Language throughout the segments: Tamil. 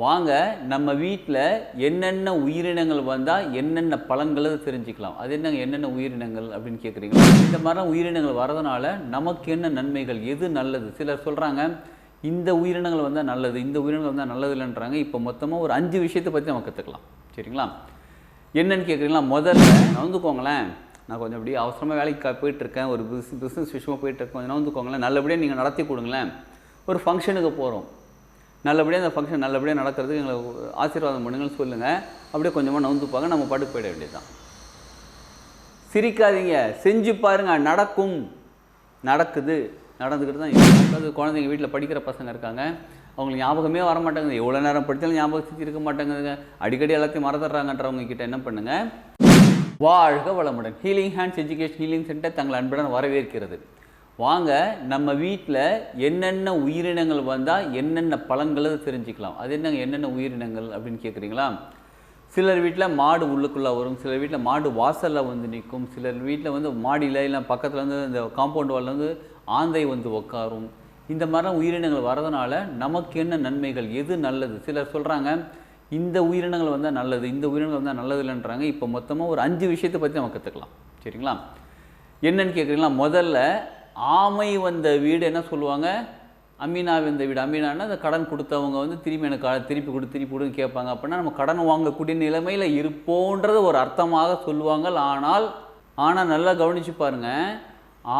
வாங்க நம்ம வீட்டில் என்னென்ன உயிரினங்கள் வந்தால் என்னென்ன பலன்களை தெரிஞ்சுக்கலாம். அது என்னங்க என்னென்ன உயிரினங்கள் அப்படின்னு கேட்குறீங்களா? இந்த மாதிரிலாம் உயிரினங்கள் வரதுனால நமக்கு என்ன நன்மைகள், எது நல்லது? சிலர் சொல்கிறாங்க இந்த உயிரினங்கள் வந்தால் நல்லது, இந்த உயிரினங்கள் வந்தால் நல்லது இல்லைன்றாங்க. இப்போ மொத்தமாக ஒரு 5 விஷயத்தை பற்றி நம்ம கற்றுக்கலாம். சரிங்களா? என்னென்னு கேட்குறீங்களா? முதல்ல நவந்துக்கோங்களேன். நான் கொஞ்சம் அப்படியே அவசரமாக வேலைக்கு போயிட்டுருக்கேன், ஒரு பிஸ்னஸ் விஷயமாக போயிட்டுருக்கேன், கொஞ்சம் நவந்துக்கோங்களேன். நல்லபடியாக நீங்கள் நடத்தி கொடுங்களேன். ஒரு ஃபங்க்ஷனுக்கு போகிறோம், நல்லபடியாக அந்த ஃபங்க்ஷன் நல்லபடியாக நடக்கிறதுக்கு எங்களை ஆசீர்வாதம் பண்ணுங்கன்னு சொல்லுங்கள். அப்படியே கொஞ்சமாக நவுந்துப்பாங்க, நம்ம பாட்டுக்கு போயிட வேண்டியது தான். சிரிக்காதீங்க, செஞ்சு பாருங்கள், நடக்கும். நடக்குது, நடந்துக்கிட்டு தான் இருக்குது. குழந்தைங்க வீட்டில் படிக்கிற பசங்க இருக்காங்க, அவங்களுக்கு ஞாபகமே வர மாட்டேங்குது. எவ்வளோ நேரம் படித்தாலும் ஞாபகத்துக்கு இருக்க மாட்டேங்குதுங்க, அடிக்கடி எல்லாத்தையும் மறந்துடுறாங்கன்றவங்க கிட்ட என்ன பண்ணுங்கள், வாழ்க வளமுடன். Healing hands education healing centre தங்கள் அன்புடன் வரவேற்கிறது. வாங்க நம்ம வீட்டில் என்னென்ன உயிரினங்கள் வந்தால் என்னென்ன பலன்களை தெரிஞ்சுக்கலாம். அது என்னங்க என்னென்ன உயிரினங்கள் அப்படின்னு கேட்குறீங்களா? சிலர் வீட்டில் மாடு உள்ளுக்குள்ளே வரும், சிலர் வீட்டில் மாடு வாசலில் வந்து நிற்கும், சிலர் வீட்டில் வந்து மாடியில் இல்லை பக்கத்தில் வந்து இந்த காம்பவுண்ட் வாலில் வந்து ஆந்தை வந்து உட்காரும். இந்த மாதிரிலாம் உயிரினங்கள் வரதுனால நமக்கு என்ன நன்மைகள், எது நல்லது? சிலர் சொல்கிறாங்க இந்த உயிரினங்கள் வந்தால் நல்லது, இந்த உயிரினங்கள் வந்தால் நல்லது இல்லைன்றாங்க. இப்போ மொத்தமாக ஒரு 5 விஷயத்தை பற்றி நம்ம கற்றுக்கலாம். சரிங்களா? என்னென்னு கேட்குறீங்களா? முதல்ல ஆமை வந்த வீடு என்ன சொல்லுவாங்க? அமீனா வந்த வீடு. அமீனானா அந்த கடன் கொடுத்தவங்க வந்து திரும்பி எனக்கு திருப்பி கொடுன்னு கேட்பாங்க. அப்படின்னா நம்ம கடன் வாங்கக்கூடிய நிலைமையில் இருப்போன்றது ஒரு அர்த்தமாக சொல்லுவாங்க. ஆனால் நல்லா கவனித்து பாருங்கள்,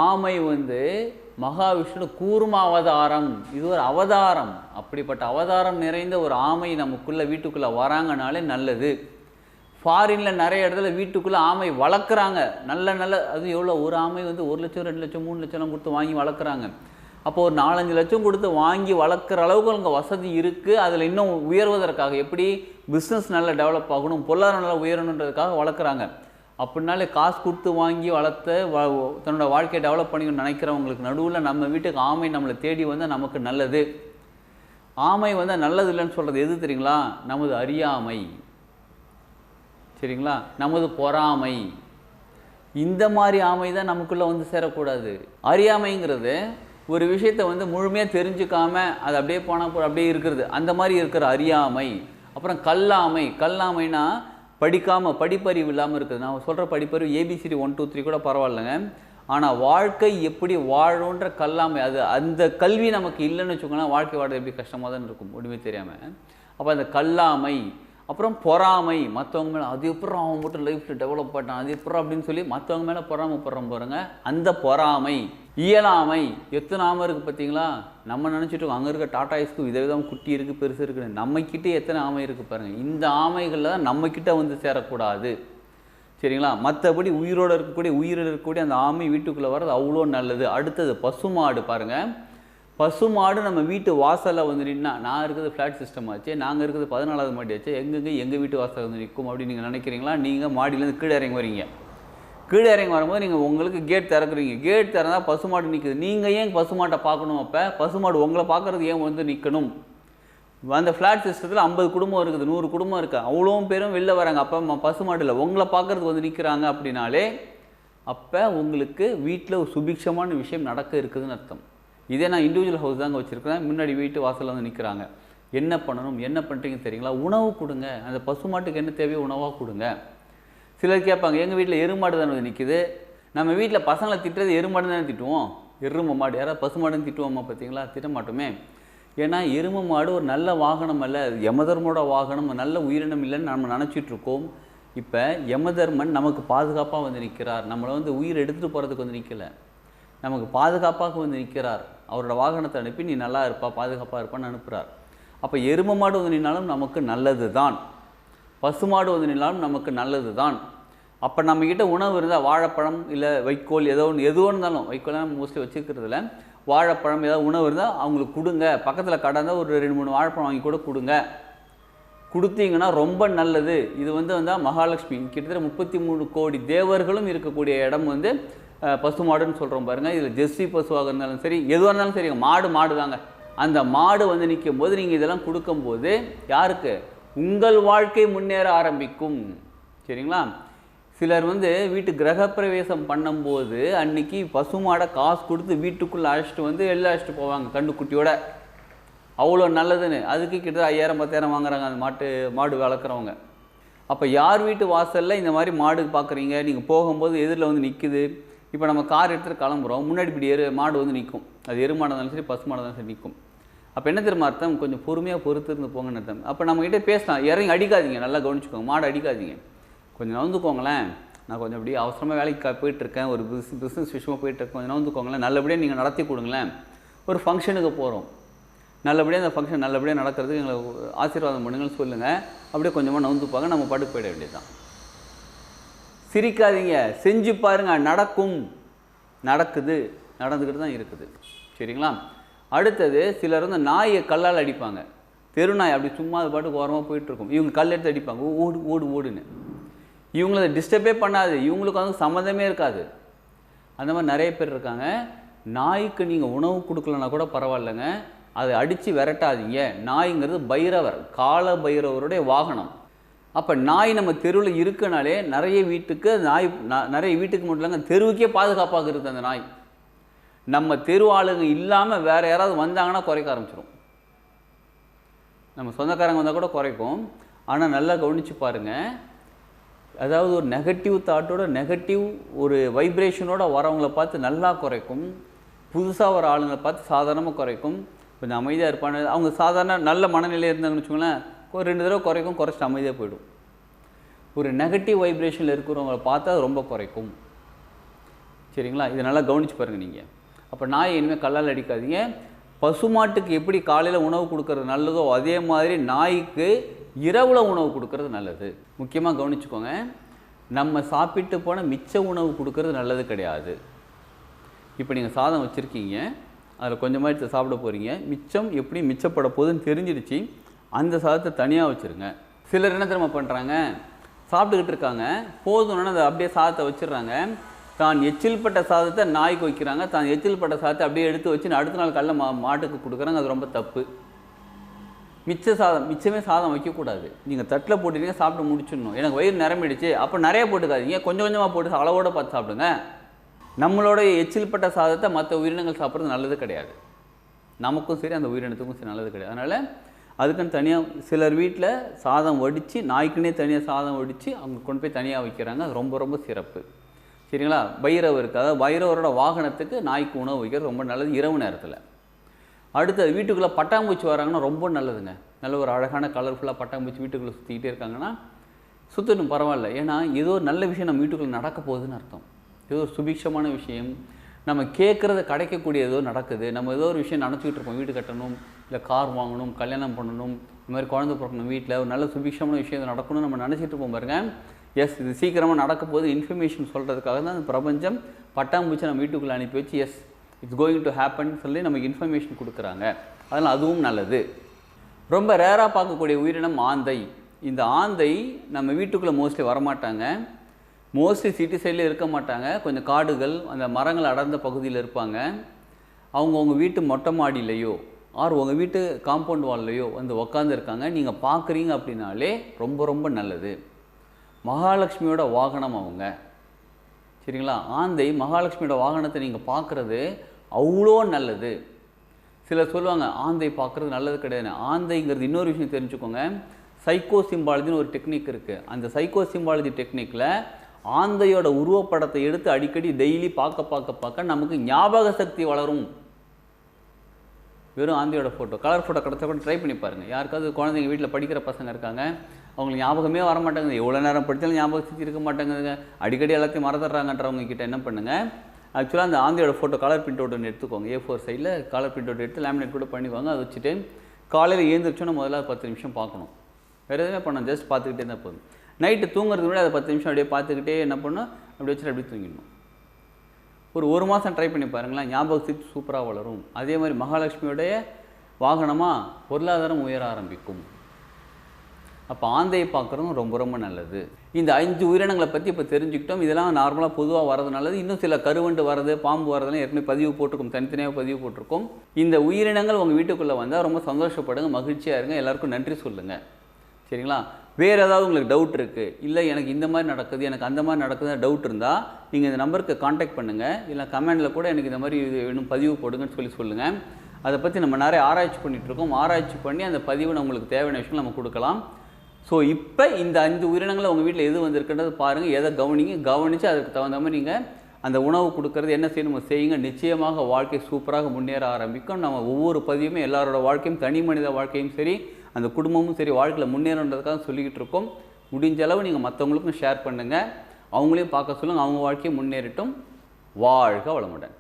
ஆமை வந்து மகாவிஷ்ணு கூர்ம அவதாரம். இது ஒரு அவதாரம். அப்படிப்பட்ட அவதாரம் நிறைந்த ஒரு ஆமை நமக்குள்ளே வீட்டுக்குள்ளே வராங்கனாலே நல்லது. ஃபாரினில் நிறைய இடத்துல வீட்டுக்குள்ளே ஆமை வளர்க்குறாங்க. நல்ல அது எவ்வளோ, ஒரு ஆமை வந்து 1 லட்சம் 2 லட்சம் 3 லட்சம்லாம் கொடுத்து வாங்கி வளர்க்குறாங்க. அப்போ ஒரு 4-5 லட்சம் கொடுத்து வாங்கி வளர்க்குற அளவுக்கு அங்கே வசதி இருக்குது. அதில் இன்னும் உயர்வதற்காக, எப்படி பிஸ்னஸ் நல்லா டெவலப் ஆகணும், பொருளாதாரம் நல்லா உயரணுன்றதுக்காக வளர்க்குறாங்க. அப்படின்னாலே காசு கொடுத்து வாங்கி வளர்த்த தன்னோட வாழ்க்கையை டெவலப் பண்ணிக்கணும்னு நினைக்கிறவங்களுக்கு நடுவில் நம்ம வீட்டுக்கு ஆமை நம்மளை தேடி வந்தால் நமக்கு நல்லது. ஆமை வந்தால் நல்லது இல்லைன்னு சொல்கிறது எது தெரியுங்களா? நமது அறியாமை. சரிங்களா? நமது பொறாமை. இந்த மாதிரி ஆமை தான் நமக்குள்ளே வந்து சேரக்கூடாது. அறியாமைங்கிறது ஒரு விஷயத்தை வந்து முழுமையாக தெரிஞ்சுக்காம அது அப்படியே போனால் அப்படியே இருக்கிறது, அந்த மாதிரி இருக்கிற அறியாமை. அப்புறம் கல்லாமை. கல்லாமைனா படிப்பறிவு இல்லாமல் இருக்குது. நான் சொல்கிற படிப்பறிவு ABCD 1 2 3 கூட பரவாயில்லைங்க. ஆனால் வாழ்க்கை எப்படி வாழுன்ற கல்லாமை, அது அந்த கல்வி நமக்கு இல்லைன்னு வச்சுக்கோங்களேன், வாழ்க்கை வாழ்றது எப்படி கஷ்டமாக தான் இருக்கும் ஒன்றுமே தெரியாமல். அப்போ அந்த கல்லாமை. அப்புறம் பொறாமை. மற்றவங்க மேலே அது எப்பறம் அவன் மட்டும் லைஃப்பில் டெவலப் பண்ணான், அது எப்பறம் அப்படின்னு சொல்லி மற்றவங்க மேலே பொறாமப்படுறோம் பாருங்க, அந்த பொறாமை. இயலாமை. எத்தனை ஆமை இருக்குது பார்த்தீங்களா? நம்ம நினச்சிட்டு அங்கே இருக்க டாட்டாய்ஸ்க்கு விதவிதம் குட்டி இருக்குது, பெருசு இருக்குது. நம்மக்கிட்டே எத்தனை ஆமை இருக்குது பாருங்கள். இந்த ஆமைகளில் தான் நம்மக்கிட்ட வந்து சேரக்கூடாது. சரிங்களா? மற்றபடி உயிரோடு இருக்கக்கூடிய அந்த ஆமை வீட்டுக்குள்ளே வர்றது அவ்வளோ நல்லது. அடுத்தது பசுமாடு. பாருங்கள், பசுமாடு நம்ம வீட்டு வாசலில் வந்து நின்னா, நான் இருக்கிறது ஃப்ளாட் சிஸ்டம் ஆச்சு, நாங்கள் இருக்கிறது 14வது மாடி ஆச்சு, எங்கள் வீட்டு வாசலில் வந்து நிற்கும் அப்படின்னு நீங்கள் நினைக்கிறீங்களா? நீங்கள் மாடியிலேருந்து கீழே இறங்கி வரீங்க. கீழே இறங்கி வரும்போது நீங்கள் உங்களுக்கு கேட் திறக்குறீங்க. கேட் திறந்தால் பசுமாடு நிற்குது. நீங்கள் ஏன் பசுமாட்டை பார்க்கணும்? அப்போ பசுமாடு உங்களை பார்க்குறது ஏன் வந்து நிற்கணும்? அந்த ஃப்ளாட் சிஸ்டத்தில் 50 குடும்பம் இருக்குது, 100 குடும்பம் இருக்குது, அவ்வளோ பேரும் வெளில வராங்க. அப்போ பசுமாடு இல்லை, உங்களை பார்க்குறதுக்கு வந்து நிற்கிறாங்க அப்படின்னாலே அப்போ உங்களுக்கு வீட்டில் ஒரு சுபிக்ஷமான விஷயம் நடக்க இருக்குதுன்னு அர்த்தம். இதே நான் இண்டிவிஜுவல் ஹவுஸ் தாங்க வச்சுருக்கிறேன், முன்னாடி வீட்டு வாசலில் வந்து நிற்கிறாங்க. என்ன பண்ணணும், என்ன பண்ணுறீங்க தெரியுங்களா? உணவு கொடுங்க. அந்த பசுமாட்டுக்கு என்ன தேவையோ உணவாக கொடுங்க. சிலர் கேட்பாங்க, எங்கள் வீட்டில் எருமாடு தானே வந்து நிற்குது. நம்ம வீட்டில் பசங்களை திட்டுறது எருமாடு தானே திட்டுவோம், எருமை மாடு. யாராவது பசுமாடுன்னு திட்டுவோமா? பார்த்தீங்களா? திட்ட மாட்டோமே. ஏன்னா எருமை மாடு ஒரு நல்ல வாகனம் அல்ல, யமதர்மோட வாகனம், நல்ல உயிரினம் இல்லைன்னு நம்ம நினச்சிட்ருக்கோம். இப்போ யமதர்மன் நமக்கு பாதுகாப்பாக வந்து நிற்கிறார். நம்மளை வந்து உயிர் எடுத்துகிட்டு போகிறதுக்கு வந்து நிற்கலை, நமக்கு பாதுகாப்பாக வந்து நிற்கிறார். அவரோட வாகனத்தை அனுப்பி நீ நல்லா இருப்பா, பாதுகாப்பாக இருப்பான்னு அனுப்புகிறார். அப்போ எருமை மாடு வந்து நின்னாலும் நமக்கு நல்லது தான், பசுமாடு வந்து நின்னாலும் நமக்கு நல்லது தான். அப்போ நம்மக்கிட்ட உணவு இருந்தால் வாழைப்பழம் இல்லை வைக்கோல் எதோ இருந்தாலும், வைக்கோலாம் மோஸ்ட்லி வச்சுக்கிறதுல வாழைப்பழம் ஏதாவது உணவு இருந்தால் அவங்களுக்கு கொடுங்க. பக்கத்தில் கடந்தால் ஒரு 2-3 வாழைப்பழம் வாங்கி கூட கொடுங்க. கொடுத்தீங்கன்னா ரொம்ப நல்லது. இது வந்தால் மகாலட்சுமி, கிட்டத்தட்ட 33 கோடி தேவர்களும் இருக்கக்கூடிய இடம் வந்து பசுமாடுன்னு சொல்கிறோம் பாருங்கள். இதில் ஜெர்சி பசுவாக இருந்தாலும் சரி, எதுவாக இருந்தாலும் சரி, மாடு தாங்க. அந்த மாடு வந்து நிற்கும் போது நீங்கள் இதெல்லாம் கொடுக்கும்போது யாருக்கு? உங்கள் வாழ்க்கை முன்னேற ஆரம்பிக்கும். சரிங்களா? சிலர் வந்து வீட்டு கிரகப்பிரவேசம் பண்ணும்போது அன்றைக்கி பசுமாடை காசு கொடுத்து வீட்டுக்குள்ளே அழைச்சிட்டு வந்து எல்லாம் அழைச்சிட்டு போவாங்க கண்ணுக்குட்டியோட. அவ்வளோ நல்லதுன்னு. அதுக்கு கிட்டத்தட்ட 5000 10,000 வாங்குறாங்க அந்த மாடு வளர்க்குறவங்க. அப்போ யார் வீட்டு வாசலில் இந்த மாதிரி மாடு பார்க்குறீங்க, நீங்கள் போகும்போது எதிரில் வந்து நிற்குது. இப்போ நம்ம கார் எடுத்துகிட்டு கிளம்புறோம், முன்னாடி இப்படி மாடு வந்து நிற்கும். அது எருமாடாக இருந்தாலும் சரி பசு மாடாக இருந்தாலும் சரி நிற்கும். அப்போ என்ன தெரியுமா அர்த்தம்? கொஞ்சம் பொறுமையாக பொறுத்து இருந்து போங்கன்னு அர்த்தம். அப்போ நம்மகிட்ட பேசலாம், இறங்கி அடிக்காதீங்க, நல்லா கவனிச்சுக்கோங்க, மாடு அடிக்காதீங்க, கொஞ்சம் நவுந்துக்கோங்களேன், நான் கொஞ்சம் அப்படியே அவசரமாக வேலைக்கு போயிட்டுருக்கேன், ஒரு பிஸ்னஸ் விஷயமாக போயிட்டுருக்கேன், கொஞ்சம் நவுந்துக்கோங்களேன், நல்லபடியாக நீங்கள் நடத்தி கொடுங்களேன். ஒரு ஃபங்க்ஷனுக்கு போகிறோம், நல்லபடியாக அந்த ஃபங்க்ஷன் நல்லபடியாக நடக்கிறதுக்கு எங்களை ஆசீர்வாதம் பண்ணுங்கன்னு சொல்லுங்கள். அப்படியே கொஞ்சமாக நவுந்துப்பாங்க, நம்ம பாட்டுக்கு போயிட வேண்டியது தான். சிரிக்காதீங்க, செஞ்சு பாருங்கள், நடக்கும், நடக்குது, நடந்துக்கிட்டு தான் இருக்குது. சரிங்களா? அடுத்தது சிலர் வந்து நாயை கல்லால் அடிப்பாங்க. தெரு நாய் அப்படி சும்மா அது பாட்டுக்கு ஓரமாக போயிட்டுருக்கும், இவங்க கல் எடுத்து அடிப்பாங்க, ஓடு ஓடு ஓடுன்னு. இவங்கள அதை டிஸ்டர்பே பண்ணாது, இவங்களுக்கு வந்து சம்மந்தமே இருக்காது. அந்த மாதிரி நிறைய பேர் இருக்காங்க. நாய்க்கு நீங்கள் உணவு கொடுக்கலன்னா கூட பரவாயில்லைங்க, அதை அடித்து விரட்டாதீங்க. நாய்ங்கிறது பைரவர், கால பைரவருடைய வாகனம். அப்போ நாய் நம்ம தெருவில் இருக்குனாலே நிறைய வீட்டுக்கு நிறைய வீட்டுக்கு மட்டும் இல்லைங்க, தெருவுக்கே பாதுகாப்பாக இருக்குது அந்த நாய். நம்ம தெரு ஆளுங்க இல்லாமல் வேறு யாராவது வந்தாங்கன்னா குறைக்க ஆரம்பிச்சிடும். நம்ம சொந்தக்காரங்க வந்தால் கூட குறைக்கும். ஆனால் நல்லா கவனித்து பாருங்கள், அதாவது ஒரு நெகட்டிவ் தாட்டோட நெகட்டிவ் ஒரு வைப்ரேஷனோட வரவங்களை பார்த்து நல்லா குறைக்கும். புதுசாக வர ஆளுங்களை பார்த்து சாதாரணமாக குறைக்கும். கொஞ்சம் அமைதியாக இருப்பாங்க, அவங்க சாதாரண நல்ல மனநிலையாக இருந்தாங்கன்னு வச்சுக்கோங்களேன், ஒரு 2 தடவை குறைக்கும், குறைச்சிட்டு அமைதியாக போயிடும். ஒரு நெகட்டிவ் வைப்ரேஷனில் இருக்கிறவங்களை பார்த்தா அது ரொம்ப குறைக்கும். சரிங்களா? இதை நல்லா கவனித்து பாருங்கள் நீங்கள். அப்போ நாயை இனிமேல் கல்லால் அடிக்காதீங்க. பசுமாட்டுக்கு எப்படி காலையில் உணவு கொடுக்கறது நல்லதோ அதே மாதிரி நாய்க்கு இரவில் உணவு கொடுக்கறது நல்லது. முக்கியமாக கவனிச்சுக்கோங்க, நம்ம சாப்பிட்டு போன மிச்ச உணவு கொடுக்கறது நல்லது கிடையாது. இப்போ நீங்கள் சாதம் வச்சுருக்கீங்க, அதில் கொஞ்சமாக எடுத்து சாப்பிட போகிறீங்க, மிச்சம் எப்படி மிச்சப்பட போகுதுன்னு தெரிஞ்சிடுச்சு, அந்த சாதத்தை தனியாக வச்சுருங்க. சிலர் என்ன தெரியுமா பண்ணுறாங்க, சாப்பிட்டுக்கிட்டு இருக்காங்க, போதும்னா அதை அப்படியே சாதத்தை வச்சிடுறாங்க, தான் எச்சில் பட்ட சாதத்தை நாய்க்கு வைக்கிறாங்க, தான் எச்சில் பட்ட சாதத்தை அப்படியே எடுத்து வச்சு அடுத்த நாள் காலைல மாட்டுக்கு கொடுக்குறாங்க. அது ரொம்ப தப்பு. மிச்சமே சாதம் வைக்கக்கூடாது. நீங்கள் தட்டில் போட்டுட்டீங்க, சாப்பிட்டு முடிச்சிடணும். எனக்கு வயிறு நிரம்பிடுச்சு, அப்போ நிறைய போட்டுக்காதீங்க, கொஞ்சம் கொஞ்சமாக போட்டு அளவோடு பார்த்து சாப்பிடுங்க. நம்மளோட எச்சில் பட்ட சாதத்தை மற்ற உயிரினங்கள் சாப்பிட்றது நல்லது கிடையாது. நமக்கும் சரி அந்த உயிரினத்துக்கும் சரி நல்லது கிடையாது. அதனால் அதுக்குன்னு தனியாக சிலர் வீட்டில் சாதம் வடித்து, நாய்க்குன்னே தனியாக சாதம் வடித்து அவங்க கொண்டு போய் தனியாக வைக்கிறாங்க. அது ரொம்ப ரொம்ப சிறப்பு. சரிங்களா? பைரவருக்கு, அதாவது பைரவரோட வாகனத்துக்கு நாய்க்கு உணவு வைக்கிறது ரொம்ப நல்லது இரவு நேரத்தில். அடுத்தது வீட்டுக்குள்ளே பட்டாம்பூச்சி வராங்கன்னா ரொம்ப நல்லதுங்க. நல்ல ஒரு அழகான கலர்ஃபுல்லாக பட்டாம்பூச்சி வீட்டுக்குள்ளே சுற்றிக்கிட்டே இருக்காங்கன்னா சுற்றணும், பரவாயில்ல. ஏன்னா ஏதோ ஒரு நல்ல விஷயம் நம்ம வீட்டுக்குள்ளே நடக்க போகுதுன்னு அர்த்தம். ஏதோ ஒரு சுபிக்ஷமான விஷயம், நம்ம கேட்குறத கிடைக்கக்கூடிய ஏதோ நடக்குது. நம்ம ஏதோ ஒரு விஷயம் நினச்சிக்கிட்டு இருப்போம், வீடு கட்டணும், இல்லை கார் வாங்கணும், கல்யாணம் பண்ணணும், இந்த மாதிரி குழந்தை பிறக்கணும், வீட்டில் ஒரு நல்ல சுபிக்ஷமான விஷயம் நடக்கணும்னு நம்ம நினச்சிட்டு இருப்போம் பாருங்க. எஸ், இது சீக்கிரமாக நடக்க போது இன்ஃபர்மேஷன் சொல்கிறதுக்காக தான் அந்த பிரபஞ்சம் பட்டாம்பூச்சி நம்ம வீட்டுக்குள்ளே அனுப்பி வச்சு S it's going to happen சொல்லி நமக்கு இன்ஃபர்மேஷன் கொடுக்குறாங்க. அதனால் அதுவும் நல்லது. ரொம்ப ரேராக பார்க்கக்கூடிய உயிரினம் ஆந்தை. இந்த ஆந்தை நம்ம வீட்டுக்குள்ளே மோஸ்ட்லி வரமாட்டாங்க, மோஸ்ட்லி சிட்டி சைடில் இருக்க மாட்டாங்க, கொஞ்சம் காடுகள் அந்த மரங்கள் அடர்ந்த பகுதியில் இருப்பாங்க. அவங்கவுங்க வீட்டு மொட்டை மாடியிலையோ உங்கள் வீட்டு காம்பவுண்ட் வால்லையோ வந்து உக்காந்துருக்காங்க. நீங்கள் பார்க்குறீங்க அப்படின்னாலே ரொம்ப ரொம்ப நல்லது. மகாலட்சுமியோட வாகனம் அவங்க. சரிங்களா? ஆந்தை மகாலட்சுமியோட வாகனத்தை நீங்கள் பார்க்குறது அவ்வளோ நல்லது. சிலர் சொல்லுவாங்க ஆந்தை பார்க்குறது நல்லது கிடையாது. ஆந்தைங்கிறது இன்னொரு விஷயம் தெரிஞ்சுக்கோங்க, சைக்கோ சிம்பாலஜின்னு ஒரு டெக்னிக் இருக்குது. அந்த சைக்கோ சிம்பாலஜி டெக்னிக்கில் ஆந்தையோட உருவப்படத்தை எடுத்து அடிக்கடி டெய்லி பார்க்க நமக்கு ஞாபக சக்தி வளரும். வெறும் ஆந்தையோட ஃபோட்டோ, கலர் ஃபோட்டோ கிடச்சா கூட ட்ரை பண்ணி பாருங்கள். யாருக்காவது குழந்தைங்க வீட்டில் படிக்கிற பசங்க இருக்காங்க, அவங்களுக்கு ஞாபகமே வர மாட்டேங்குது, எவ்வளோ நேரம் படித்தாலும் ஞாபக சக்தி இருக்க மாட்டேங்குதுங்க, அடிக்கடி எல்லாத்தையும் மறந்துடுறாங்கன்றவங்க கிட்ட என்ன பண்ணுங்கள், ஆக்சுவலாக அந்த ஆந்தையோட ஃபோட்டோ கலர் பிரிண்ட் அவுட் ஒன்று எடுத்துக்கோங்க. A4 சைடில் கலர் பிரிண்ட் அவுட் எடுத்து லேமினேட் கூட பண்ணிக்குவாங்க. அதை வச்சுட்டு காலையில் எழுந்திரிச்சோன்னா முதல்ல 10 நிமிஷம் பார்க்கணும். வேறு எதுவுமே பண்ணணும், ஜஸ்ட் பார்த்துக்கிட்டே இருந்தால் போதும். நைட்டு தூங்குறதுக்கு முன்னாடி அதை 10 நிமிஷம் அப்படியே பார்த்துக்கிட்டே என்ன பண்ணணும், அப்படி வச்சுட்டு அப்படியே தூங்கிடணும். ஒரு மாதம் ட்ரை பண்ணி பாருங்களேன், ஞாபக சக்தி சூப்பராக வளரும். அதே மாதிரி மகாலட்சுமியோடைய வாகனமாக பொருளாதாரம் உயர ஆரம்பிக்கும். அப்போ ஆந்தையை பார்க்குறதும் ரொம்ப ரொம்ப நல்லது. இந்த 5 உயிரினங்களை பற்றி இப்போ தெரிஞ்சுக்கிட்டோம். இதெல்லாம் நார்மலாக பொதுவாக வரது நல்லது. இன்னும் சில கருவண்டு வரது, பாம்பு வரதுலாம் ஏற்கனவே பதிவு போட்டிருக்கோம், தனித்தனியாக பதிவு போட்டிருக்கோம். இந்த உயிரினங்கள் உங்கள் வீட்டுக்குள்ளே வந்தால் ரொம்ப சந்தோஷப்படுங்க, மகிழ்ச்சியாக இருங்க, எல்லாருக்கும் நன்றி சொல்லுங்கள். சரிங்களா? வேறு ஏதாவது உங்களுக்கு டவுட் இருக்குது, இல்லை எனக்கு இந்த மாதிரி நடக்குது, எனக்கு அந்த மாதிரி நடக்குது டவுட் இருந்தால் நீங்கள் இந்த நம்பருக்கு காண்டாக்ட் பண்ணுங்கள், இல்லை கமெண்டில் கூட எனக்கு இந்த மாதிரி இன்னும் பதிவு போடுங்கன்னு சொல்லுங்கள். அதை பற்றி நம்ம நிறைய ஆராய்ச்சி பண்ணிகிட்ருக்கோம். ஆராய்ச்சி பண்ணி அந்த பதிவு நம்மளுக்கு தேவையான விஷயங்கள் நம்ம கொடுக்கலாம். ஸோ இப்போ இந்த 5 உயிரினங்கள் உங்கள் வீட்டில் எது வந்திருக்குன்றது பாருங்கள், எதை கவனித்து அதுக்கு தகுந்த மாதிரி நீங்கள் அந்த உணவு கொடுக்கறது என்ன செய்யணும் செய்யுங்க. நிச்சயமாக வாழ்க்கை சூப்பராக முன்னேற ஆரம்பிக்கும். நம்ம ஒவ்வொரு பதிவுமே எல்லாரோட வாழ்க்கையும், தனி மனித வாழ்க்கையும் சரி, அந்த குடும்பமும் சரி, வாழ்க்கையில் முன்னேறன்றதுக்காக சொல்லிக்கிட்டு இருக்கோம். முடிஞ்ச அளவு நீங்கள் மற்றவங்களுக்கும் ஷேர் பண்ணுங்கள், அவங்களையும் பார்க்க சொல்லுங்கள், அவங்க வாழ்க்கையை முன்னேறட்டும். வாழ்க வளமுடன்.